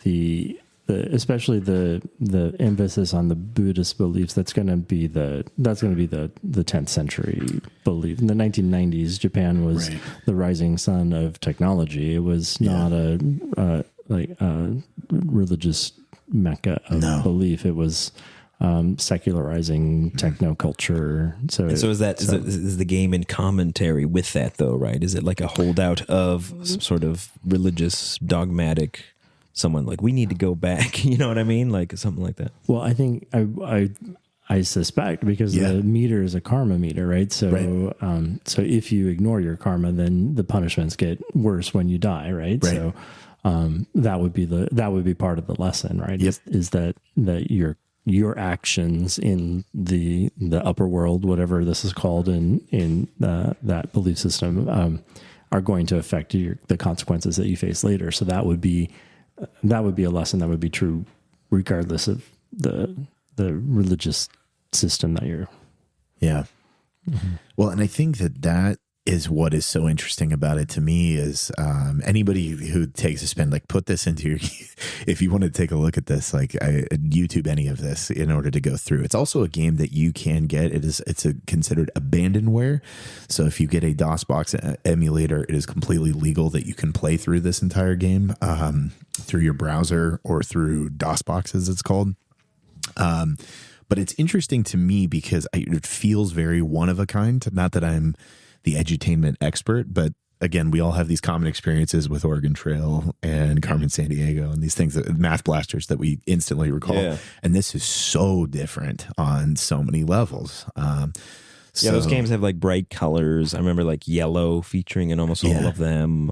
especially the emphasis on the Buddhist beliefs, that's going to be the 10th century belief. In the 1990s, Japan was the rising sun of technology. It was not a religious mecca of belief. It was secularizing techno culture. So is the game in commentary with that though, right? Is it like a holdout of some sort of religious dogmatic, someone like, we need to go back, you know what I mean? Like something like that. Well, I think I suspect, because the meter is a karma meter, right? So so if you ignore your karma, then the punishments get worse when you die, right? So that would be part of the lesson, right? Yep. Is that your actions in the upper world, whatever this is called in that belief system, are going to affect the consequences that you face later. So that would be a lesson that would be true regardless of the religious system that you're. Yeah. Mm-hmm. Well, and I think that is what is so interesting about it to me is anybody who takes a spin, like put this into your, if you want to take a look at this, like YouTube any of this in order to go through. It's also a game that you can get. It's considered abandonware. So if you get a DOSBox emulator, it is completely legal that you can play through this entire game through your browser or through DOSBox, as it's called. But it's interesting to me because it feels very one of a kind. Not that I'm the edutainment expert, but again, we all have these common experiences with Oregon Trail and Carmen Sandiego and these things, math blasters that we instantly recall. Yeah. And this is so different on so many levels. Those games have like bright colors. I remember like yellow featuring in almost all of them.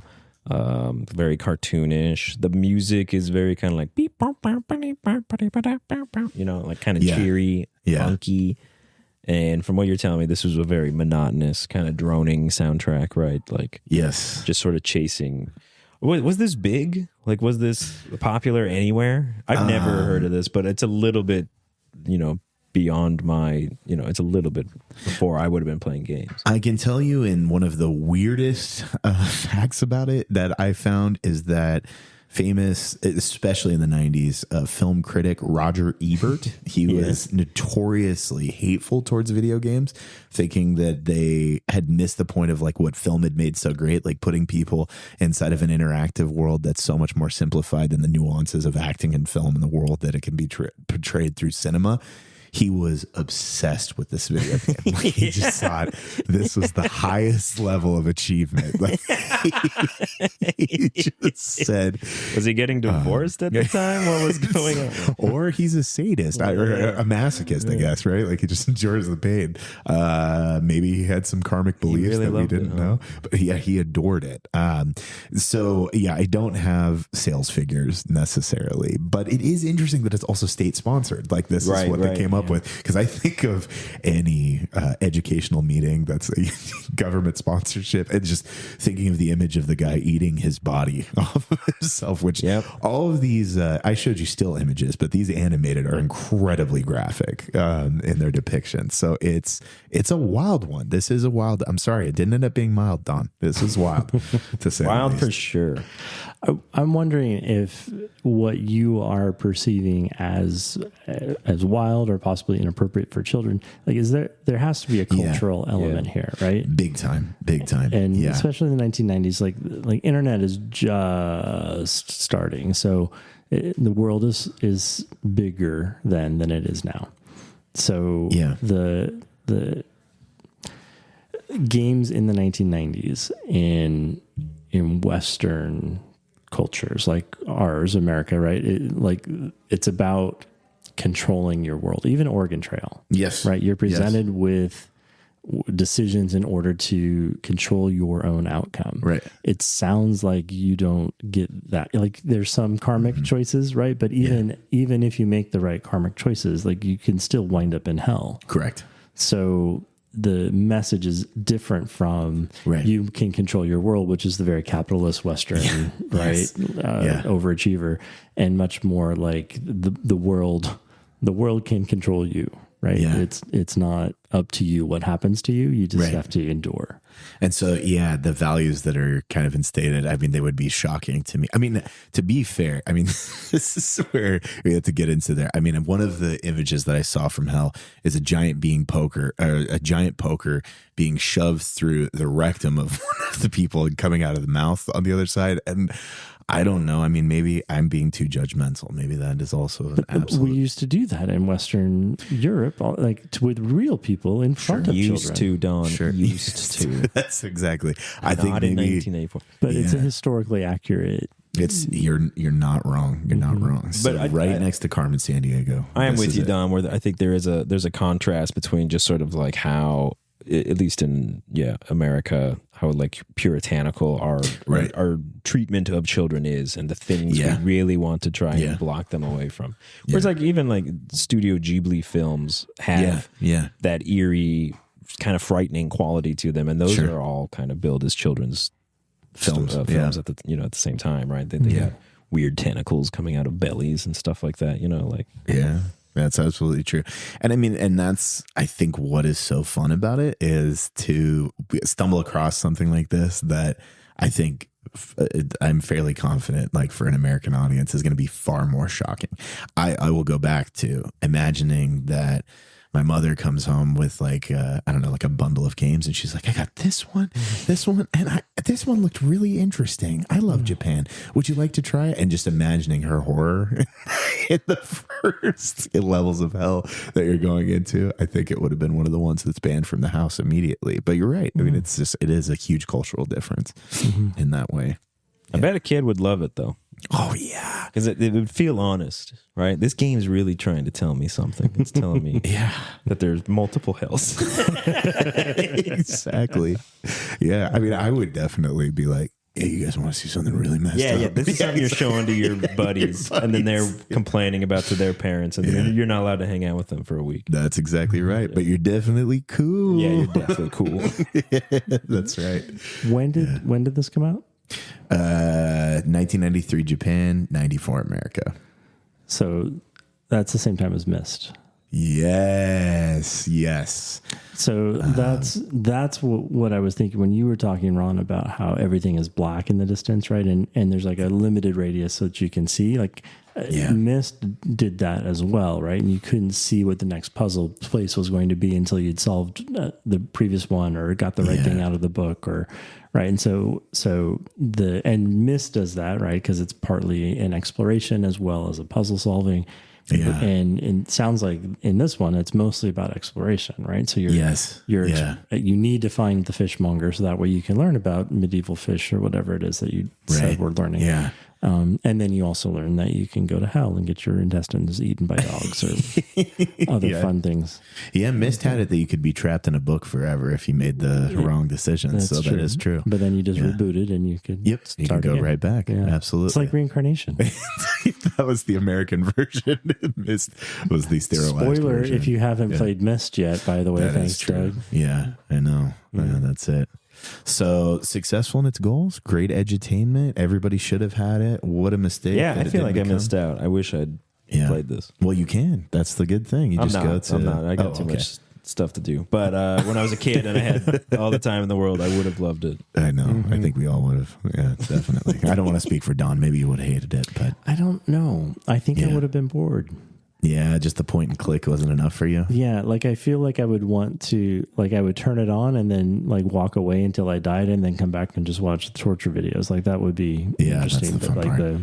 Very cartoonish. The music is very kind of like beep, you know, like kind of cheery, funky. And from what you're telling me, this was a very monotonous kind of droning soundtrack, right? Like, just sort of chasing. Was this big? Like, was this popular anywhere? I've never heard of this, but it's a little bit, beyond my, it's a little bit before I would have been playing games. I can tell you, in one of the weirdest facts about it that I found is that famous, especially in the 90s, film critic Roger Ebert, he was notoriously hateful towards video games, thinking that they had missed the point of like what film had made so great, like putting people inside of an interactive world that's so much more simplified than the nuances of acting in film and the world that it can be portrayed through cinema. He was obsessed with this video game. Like, he just thought this was the highest level of achievement. Like, he just said, was he getting divorced at the time? What was going on? Or he's a sadist or a masochist, I guess, right? Like, he just enjoys the pain. Maybe he had some karmic beliefs that we didn't know. But yeah, he adored it. So yeah, I don't have sales figures necessarily, but it is interesting that it's also state sponsored. Like, this is what they came up with, because I think of any educational meeting that's a government sponsorship and just thinking of the image of the guy eating his body off of himself, which all of these I showed you still images, but these animated are incredibly graphic in their depiction. So it's a wild one. This is a wild. I'm sorry, it didn't end up being mild, Don. This is wild to say wild for sure. I'm wondering if what you are perceiving as wild or possibly inappropriate for children, like, is there has to be a cultural element here, right? Big time. And especially in the 1990s, like internet is just starting. So the world is bigger then than it is now. So the games in the 1990s in Western cultures like ours, America, right? It's about controlling your world. Even Oregon Trail. Yes. Right? You're presented with decisions in order to control your own outcome. Right. It sounds like you don't get that. Like there's some karmic choices, right? But even if you make the right karmic choices, like you can still wind up in hell. Correct. So the message is different from you can control your world, which is the very capitalist Western, overachiever, and much more like the world can control you. Right. Yeah. It's not up to you what happens to you. You just have to endure. And so, the values that are kind of instated, I mean, they would be shocking to me. I mean, to be fair, I mean, this is where we have to get into there. I mean, one of the images that I saw from hell is a giant poker being shoved through the rectum of one of the people and coming out of the mouth on the other side. And I don't know. I mean, maybe I'm being too judgmental. Maybe that is also an absolute. We used to do that in Western Europe, with real people in front of used children. To, Don. Sure. Used to. That's exactly. I think maybe in 1984. But it's a historically accurate. It's you're not wrong. You're not wrong. So but next to Carmen Sandiego. I am with you, Don. Where I think there's a contrast between just sort of like how, at least in America, how like puritanical our treatment of children is, and the things we really want to try and block them away from. Whereas like even like Studio Ghibli films have that eerie, kind of frightening quality to them, and those are all kind of billed as children's films at the at the same time, right? They got weird tentacles coming out of bellies and stuff like that. That's absolutely true. And I mean, and that's, I think what is so fun about it is to stumble across something like this that I think I'm fairly confident, like for an American audience, is going to be far more shocking. I will go back to imagining that my mother comes home with like, like a bundle of games, and she's like, I got this one, and this one looked really interesting. I love Japan. Would you like to try it? And just imagining her horror in the first levels of hell that you're going into, I think it would have been one of the ones that's banned from the house immediately. But you're right. I mean, it is a huge cultural difference in that way. I bet a kid would love it though. Oh yeah, because it would feel honest, right? This game's really trying to tell me something. It's telling me that there's multiple hells. Exactly. Yeah, I mean, I would definitely be like, "Yeah, you guys want to see something really messed up?" Yeah. This is something you're showing to your buddies, and then they're complaining about to their parents, and then you're not allowed to hang out with them for a week. That's exactly right. But you're definitely cool. Yeah, you're definitely cool. That's right. When did this come out? 1993 Japan, 94 America. So that's the same time as Myst. Yes. So that's what I was thinking when you were talking, Ron, about how everything is black in the distance, right? And there's like a limited radius so that you can see. Like Myst did that as well, right? And you couldn't see what the next puzzle place was going to be until you'd solved the previous one or got the right thing out of the book, or right. And so Myst does that, right? Because it's partly an exploration as well as a puzzle solving. Yeah. And it sounds like in this one, it's mostly about exploration, right? So you need to find the fishmonger so that way you can learn about medieval fish or whatever it is that you said we're learning. Yeah. And then you also learn that you can go to hell and get your intestines eaten by dogs or other fun things. Yeah, Myst had it that you could be trapped in a book forever if you made the wrong decisions. So that is true. But then you just reboot it and you could you can go right back. Yeah. Absolutely. It's like reincarnation. That was the American version. Myst was the sterilized Spoiler version. if you haven't played Myst yet, by the way. Thanks, Doug. Yeah, I know. Yeah, that's it. So successful in its goals, great edutainment. Everybody should have had it. What a mistake. Yeah, I feel like I missed out. I wish I'd played this. Well, you can. That's the good thing. I'm not. I got too much stuff to do. But when I was a kid and I had all the time in the world, I would have loved it. I know. Mm-hmm. I think we all would have. Yeah, definitely. I don't want to speak for Don. Maybe you would have hated it, but I don't know. I think I would have been bored. Yeah, just the point and click wasn't enough for you. Yeah, like I feel like I would want to, like I would turn it on and then like walk away until I died and then come back and just watch the torture videos. Like that would be interesting. That's the fun part.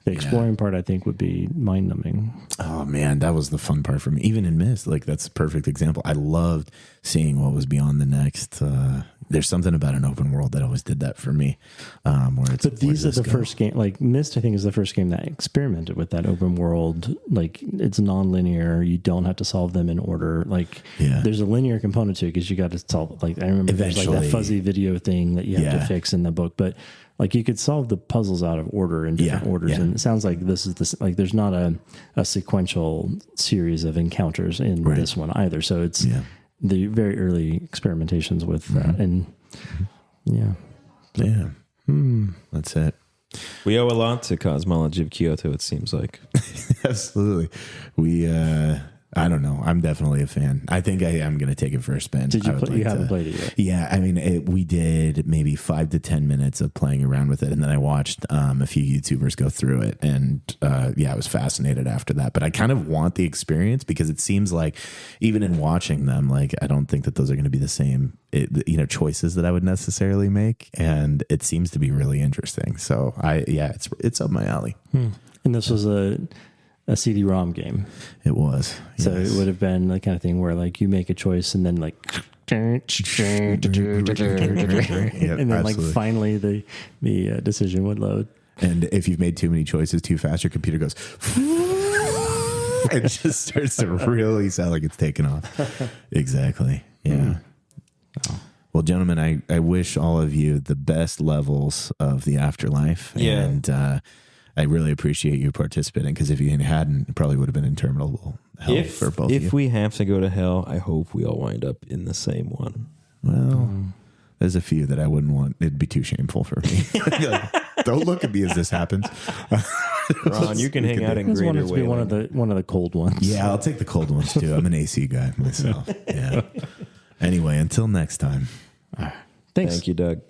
The exploring part, I think, would be mind-numbing. Oh man, that was the fun part for me. Even in Myst, like that's a perfect example. I loved seeing what was beyond the next. There's something about an open world that always did that for me. But these are the first game. Like Myst, I think, is the first game that experimented with that open world. Like it's non-linear. You don't have to solve them in order. Like there's a linear component to it because you got to solve. Like I remember there's like that fuzzy video thing that you have to fix in the book, but. Like you could solve the puzzles out of order in different orders, and it sounds like this is this. Like there's not a sequential series of encounters in this one either. So it's the very early experimentations with that, and that's it. We owe a lot to Cosmology of Kyoto. It seems like absolutely. We I don't know. I'm definitely a fan. I think I am going to take it for a spin. Did you play? You haven't played it yet. Yeah, I mean, we did maybe 5 to 10 minutes of playing around with it, and then I watched a few YouTubers go through it, and I was fascinated after that. But I kind of want the experience because it seems like even in watching them, like I don't think that those are going to be the same, choices that I would necessarily make, and it seems to be really interesting. So it's up my alley. And this was a CD-ROM game. It was. So it would have been the kind of thing where like you make a choice and then like and then like finally the decision would load. And if you've made too many choices too fast, your computer goes it just starts to really sound like it's taking off. Exactly. Yeah. Well, gentlemen, I wish all of you the best levels of the afterlife. Yeah. And I really appreciate you participating because if you hadn't, it probably would have been interminable hell for both of you. If we have to go to hell, I hope we all wind up in the same one. Well, there's a few that I wouldn't want. It'd be too shameful for me. Like, don't look at me as this happens. Ron, you can hang out in Greater Wayland. To be one of the cold ones. Yeah, I'll take the cold ones too. I'm an AC guy myself. Yeah. Anyway, until next time. Thanks. Thank you, Doug.